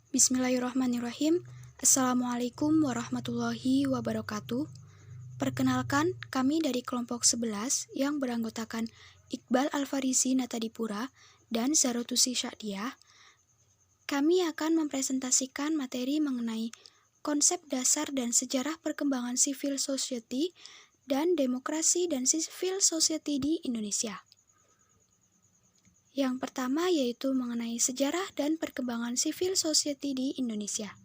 Bismillahirrahmanirrahim. Assalamualaikum warahmatullahi wabarakatuh. Perkenalkan, kami dari kelompok 11 yang beranggotakan Iqbal Alfarisi Natadipura dan Zarotusi Syakdiah. Kami akan mempresentasikan materi mengenai konsep dasar dan sejarah perkembangan civil society dan demokrasi dan civil society di Indonesia. Yang pertama yaitu mengenai sejarah dan perkembangan civil society di Indonesia.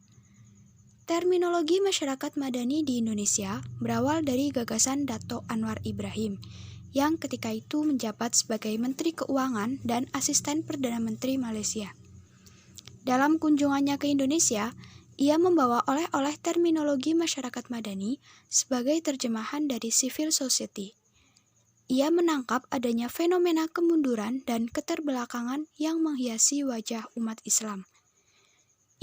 Terminologi masyarakat madani di Indonesia berawal dari gagasan Dato' Anwar Ibrahim yang ketika itu menjabat sebagai Menteri Keuangan dan Asisten Perdana Menteri Malaysia. Dalam kunjungannya ke Indonesia, ia membawa oleh-oleh terminologi masyarakat madani sebagai terjemahan dari civil society. Ia menangkap adanya fenomena kemunduran dan keterbelakangan yang menghiasi wajah umat Islam.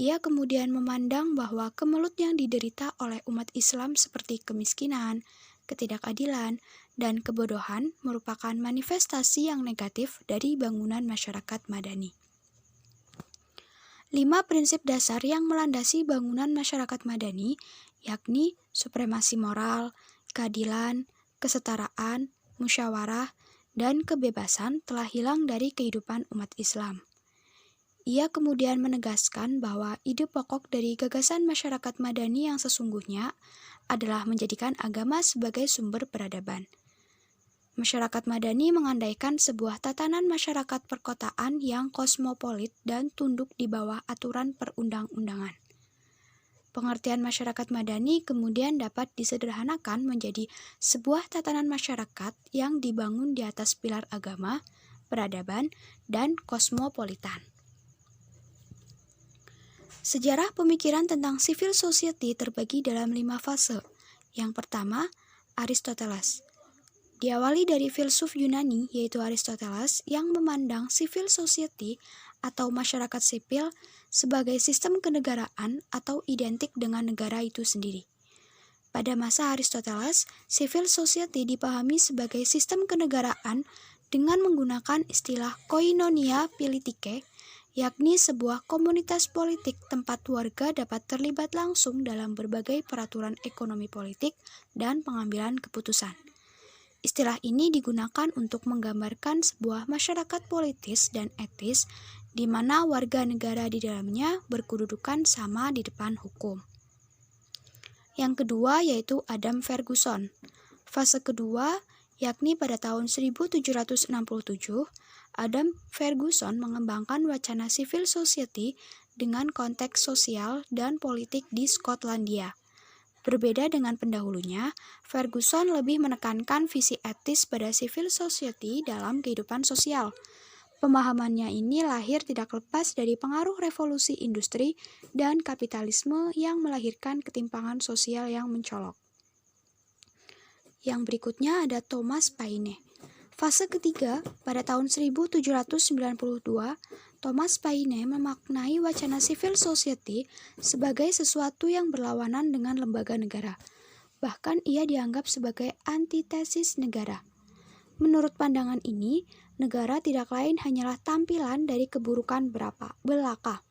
Ia kemudian memandang bahwa kemelut yang diderita oleh umat Islam seperti kemiskinan, ketidakadilan, dan kebodohan merupakan manifestasi yang negatif dari bangunan masyarakat madani. 5 prinsip dasar yang melandasi bangunan masyarakat madani, yakni supremasi moral, keadilan, kesetaraan, musyawarah, dan kebebasan telah hilang dari kehidupan umat Islam. Ia kemudian menegaskan bahwa ide pokok dari gagasan masyarakat madani yang sesungguhnya adalah menjadikan agama sebagai sumber peradaban. Masyarakat madani mengandaikan sebuah tatanan masyarakat perkotaan yang kosmopolit dan tunduk di bawah aturan perundang-undangan. Pengertian masyarakat madani kemudian dapat disederhanakan menjadi sebuah tatanan masyarakat yang dibangun di atas pilar agama, peradaban, dan kosmopolitan. Sejarah pemikiran tentang civil society terbagi dalam 5 fase. Yang pertama, Aristoteles. Diawali dari filsuf Yunani yaitu Aristoteles yang memandang civil society atau masyarakat sipil sebagai sistem kenegaraan atau identik dengan negara itu sendiri. Pada masa Aristoteles, civil society dipahami sebagai sistem kenegaraan dengan menggunakan istilah koinonia politike, yakni sebuah komunitas politik tempat warga dapat terlibat langsung dalam berbagai peraturan ekonomi politik dan pengambilan keputusan. Istilah ini digunakan untuk menggambarkan sebuah masyarakat politis dan etis di mana warga negara di dalamnya berkedudukan sama di depan hukum. Yang kedua yaitu Adam Ferguson. Fase kedua yakni pada tahun 1767, Adam Ferguson mengembangkan wacana civil society dengan konteks sosial dan politik di Skotlandia. Berbeda dengan pendahulunya, Ferguson lebih menekankan visi etis pada civil society dalam kehidupan sosial. Pemahamannya ini lahir tidak lepas dari pengaruh revolusi industri dan kapitalisme yang melahirkan ketimpangan sosial yang mencolok. Yang berikutnya ada Thomas Paine. Fase ketiga, pada tahun 1792, Thomas Paine memaknai wacana civil society sebagai sesuatu yang berlawanan dengan lembaga negara. Bahkan ia dianggap sebagai antitesis negara. Menurut pandangan ini, negara tidak lain hanyalah tampilan dari keburukan belaka.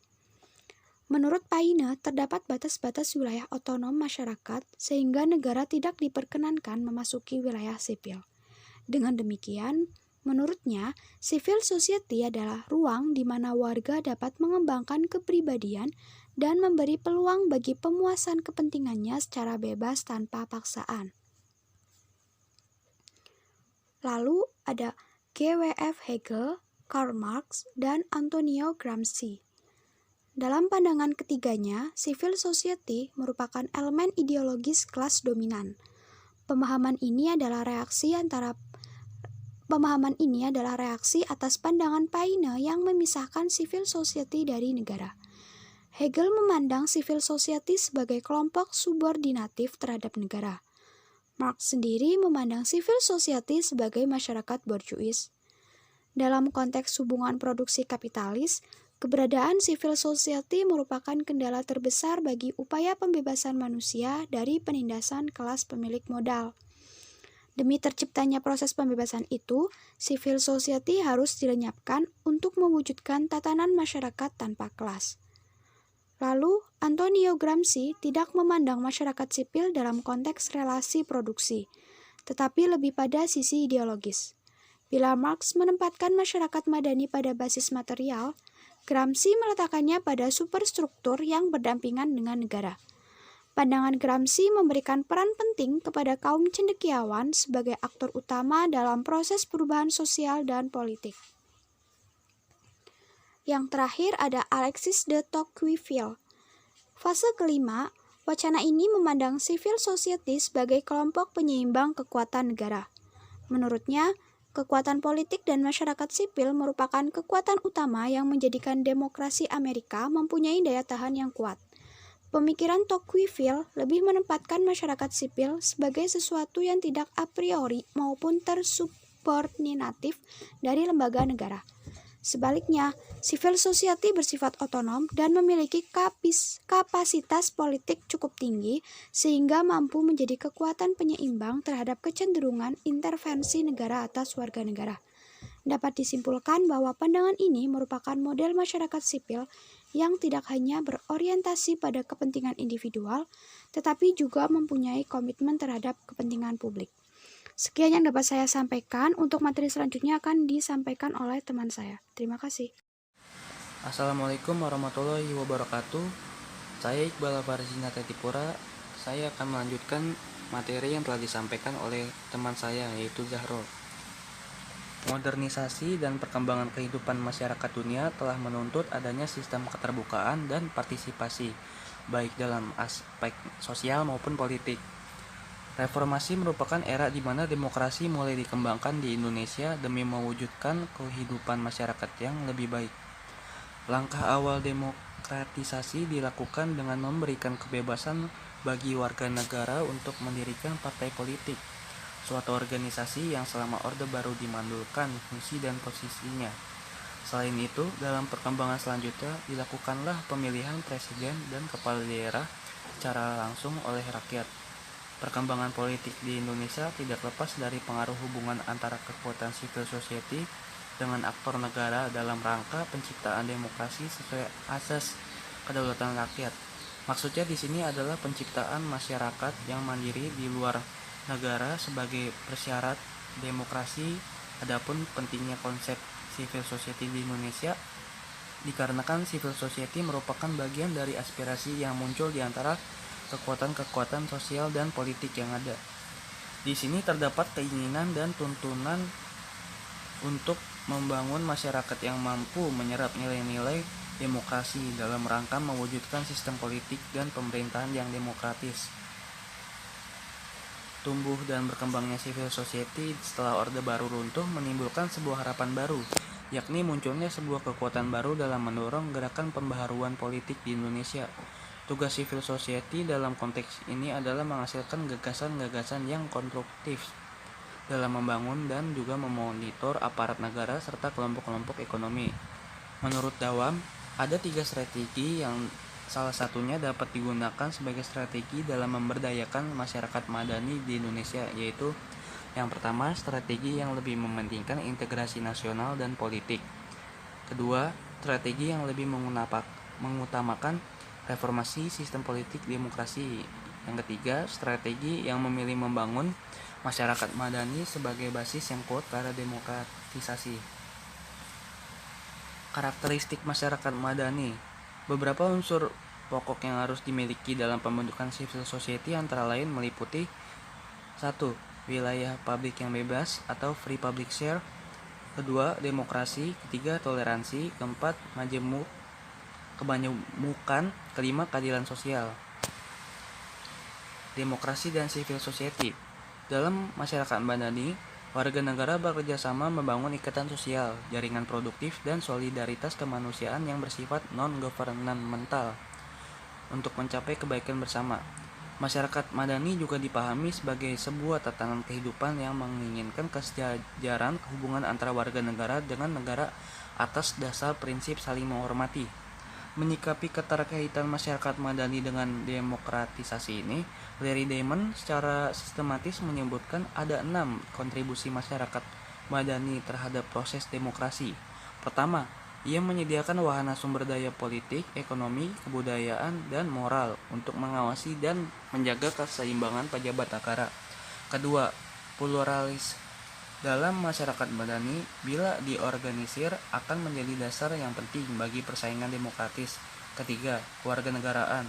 Menurut Paine, terdapat batas-batas wilayah otonom masyarakat sehingga negara tidak diperkenankan memasuki wilayah sipil. Dengan demikian, menurutnya, civil society adalah ruang di mana warga dapat mengembangkan kepribadian dan memberi peluang bagi pemuasan kepentingannya secara bebas tanpa paksaan. Lalu ada G.W.F. Hegel, Karl Marx, dan Antonio Gramsci. Dalam pandangan ketiganya, civil society merupakan elemen ideologis kelas dominan. Pemahaman ini adalah reaksi atas pandangan Paine yang memisahkan civil society dari negara. Hegel memandang civil society sebagai kelompok subordinatif terhadap negara. Marx sendiri memandang civil society sebagai masyarakat borjuis. Dalam konteks hubungan produksi kapitalis, keberadaan civil society merupakan kendala terbesar bagi upaya pembebasan manusia dari penindasan kelas pemilik modal. Demi terciptanya proses pembebasan itu, civil society harus dilenyapkan untuk mewujudkan tatanan masyarakat tanpa kelas. Lalu, Antonio Gramsci tidak memandang masyarakat sipil dalam konteks relasi produksi, tetapi lebih pada sisi ideologis. Bila Marx menempatkan masyarakat madani pada basis material, Gramsci meletakkannya pada superstruktur yang berdampingan dengan negara. Pandangan Gramsci memberikan peran penting kepada kaum cendekiawan sebagai aktor utama dalam proses perubahan sosial dan politik. Yang terakhir ada Alexis de Tocqueville. Fase kelima, wacana ini memandang civil society sebagai kelompok penyeimbang kekuatan negara. Menurutnya, kekuatan politik dan masyarakat sipil merupakan kekuatan utama yang menjadikan demokrasi Amerika mempunyai daya tahan yang kuat. Pemikiran Tocqueville lebih menempatkan masyarakat sipil sebagai sesuatu yang tidak a priori maupun tersubordinatif dari lembaga negara. Sebaliknya, civil society bersifat otonom dan memiliki kapasitas politik cukup tinggi sehingga mampu menjadi kekuatan penyeimbang terhadap kecenderungan intervensi negara atas warga negara. Dapat disimpulkan bahwa pandangan ini merupakan model masyarakat sipil yang tidak hanya berorientasi pada kepentingan individual, tetapi juga mempunyai komitmen terhadap kepentingan publik. Sekian yang dapat saya sampaikan. Untuk materi selanjutnya akan disampaikan oleh teman saya. Terima kasih. Assalamualaikum warahmatullahi wabarakatuh. Saya Iqbal Farzina Tetipura. Saya akan melanjutkan materi yang telah disampaikan oleh teman saya, yaitu Zahrul. Modernisasi dan perkembangan kehidupan masyarakat dunia telah menuntut adanya sistem keterbukaan dan partisipasi, baik dalam aspek sosial maupun politik. Reformasi merupakan era di mana demokrasi mulai dikembangkan di Indonesia demi mewujudkan kehidupan masyarakat yang lebih baik. Langkah awal demokratisasi dilakukan dengan memberikan kebebasan bagi warga negara untuk mendirikan partai politik, suatu organisasi yang selama Orde Baru dimandulkan fungsi dan posisinya. Selain itu, dalam perkembangan selanjutnya dilakukanlah pemilihan presiden dan kepala daerah secara langsung oleh rakyat. Perkembangan politik di Indonesia tidak lepas dari pengaruh hubungan antara kekuatan civil society dengan aktor negara dalam rangka penciptaan demokrasi sesuai asas kedaulatan rakyat. Maksudnya di sini adalah penciptaan masyarakat yang mandiri di luar negara sebagai persyarat demokrasi. Adapun pentingnya konsep civil society di Indonesia dikarenakan civil society merupakan bagian dari aspirasi yang muncul di antara kekuatan-kekuatan sosial dan politik yang ada. Di sini terdapat keinginan dan tuntunan untuk membangun masyarakat yang mampu menyerap nilai-nilai demokrasi dalam rangka mewujudkan sistem politik dan pemerintahan yang demokratis. Tumbuh dan berkembangnya civil society setelah Orde Baru runtuh menimbulkan sebuah harapan baru, yakni munculnya sebuah kekuatan baru dalam mendorong gerakan pembaharuan politik di Indonesia. Tugas civil society dalam konteks ini adalah menghasilkan gagasan-gagasan yang konstruktif dalam membangun dan juga memonitor aparat negara serta kelompok-kelompok ekonomi. Menurut Dawam, ada 3 strategi yang salah satunya dapat digunakan sebagai strategi dalam memberdayakan masyarakat madani di Indonesia, yaitu yang pertama, strategi yang lebih mementingkan integrasi nasional dan politik. Kedua, strategi yang lebih mengutamakan reformasi sistem politik demokrasi. Yang ketiga, strategi yang memilih membangun masyarakat madani sebagai basis yang kuat pada demokratisasi. Karakteristik masyarakat madani. Beberapa unsur pokok yang harus dimiliki dalam pembentukan civil society antara lain meliputi 1. Wilayah publik yang bebas atau free public share. Kedua, demokrasi. Ketiga, toleransi. Keempat, kebanyamukan. Kelima, keadilan sosial. Demokrasi dan civil society. Dalam masyarakat madani, warga negara bekerja sama membangun ikatan sosial, jaringan produktif, dan solidaritas kemanusiaan yang bersifat non-governmental untuk mencapai kebaikan bersama. Masyarakat madani juga dipahami sebagai sebuah tatanan kehidupan yang menginginkan kesejajaran hubungan antara warga negara dengan negara atas dasar prinsip saling menghormati. Menyikapi keterkaitan masyarakat madani dengan demokratisasi ini, Larry Diamond secara sistematis menyebutkan ada 6 kontribusi masyarakat madani terhadap proses demokrasi. Pertama, Ia menyediakan wahana sumber daya politik, ekonomi, kebudayaan, dan moral untuk mengawasi dan menjaga keseimbangan pejabat negara. Kedua, pluralis dalam masyarakat madani bila diorganisir akan menjadi dasar yang penting bagi persaingan demokratis. Ketiga, kewarganegaraan.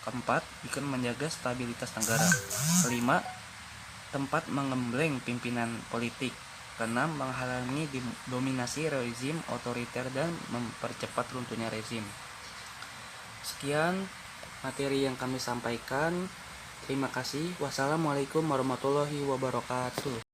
Keempat, ikut menjaga stabilitas negara. Kelima, tempat mengembleng pimpinan politik. Keenam, menghalangi dominasi rezim otoriter dan mempercepat runtuhnya rezim. Sekian materi yang kami sampaikan. Terima kasih. Wassalamualaikum warahmatullahi wabarakatuh.